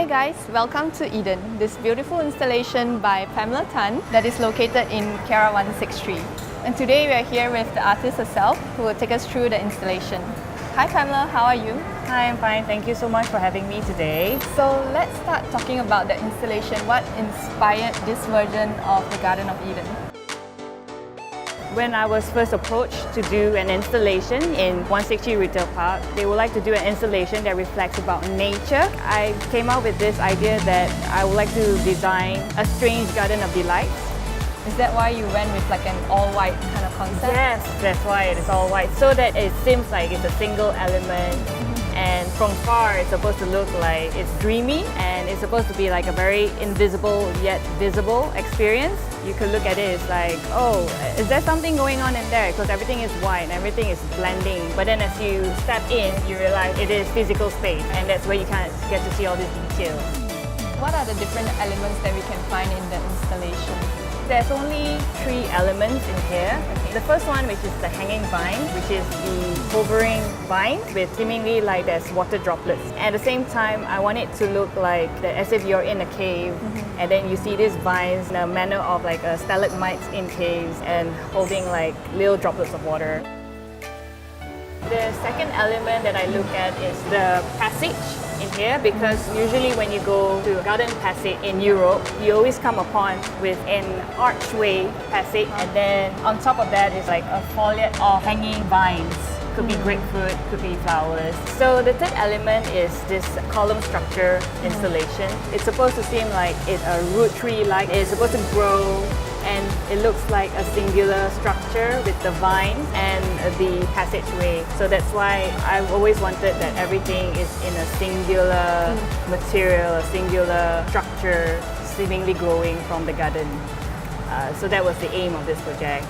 Hi guys, welcome to Eden, this beautiful installation by Pamela Tan that is located in Kiara 163. And today we are here with the artist herself who will take us through the installation. Hi Pamela, how are you? Hi, I'm fine. Thank you so much for having me today. So let's start talking about the installation. What inspired this version of the Garden of Eden? When I was first approached to do an installation in 160 Retail Park, they would like to do an installation that reflects about nature. I came up with this idea that I would like to design a strange garden of delights. Is that why you went with like an all-white kind of concept? Yes, that's why it is all white, so that it seems like it's a single element. And from far, it's supposed to look like it's dreamy, and it's supposed to be like a very invisible yet visible experience. You could look at it, it's like, oh, is there something going on in there? Because everything is white and everything is blending. But then as you step in, you realize it is physical space, and that's where you kind of get to see all these details. What are the different elements that we can find in the installation? There's only 3 elements in here. Okay. The first one, which is the hanging vine, which is the hovering vine with seemingly like there's water droplets. At the same time, I want it to look like as if you're in a cave, and then you see these vines in a manner of like stalagmites in caves and holding like little droplets of water. The second element that I look at is the passage in here, because usually when you go to a garden passage in Europe, you always come upon with an archway passage, and then on top of that is like a foliage of hanging vines. Could be grapefruit, could be flowers. So the third element is this column structure installation. It's supposed to seem like it's a root tree, like it's supposed to grow, and it looks like a singular structure with the vines and the passageway. So that's why I've always wanted that everything is in a singular material, a singular structure, seemingly growing from the garden. So that was the aim of this project.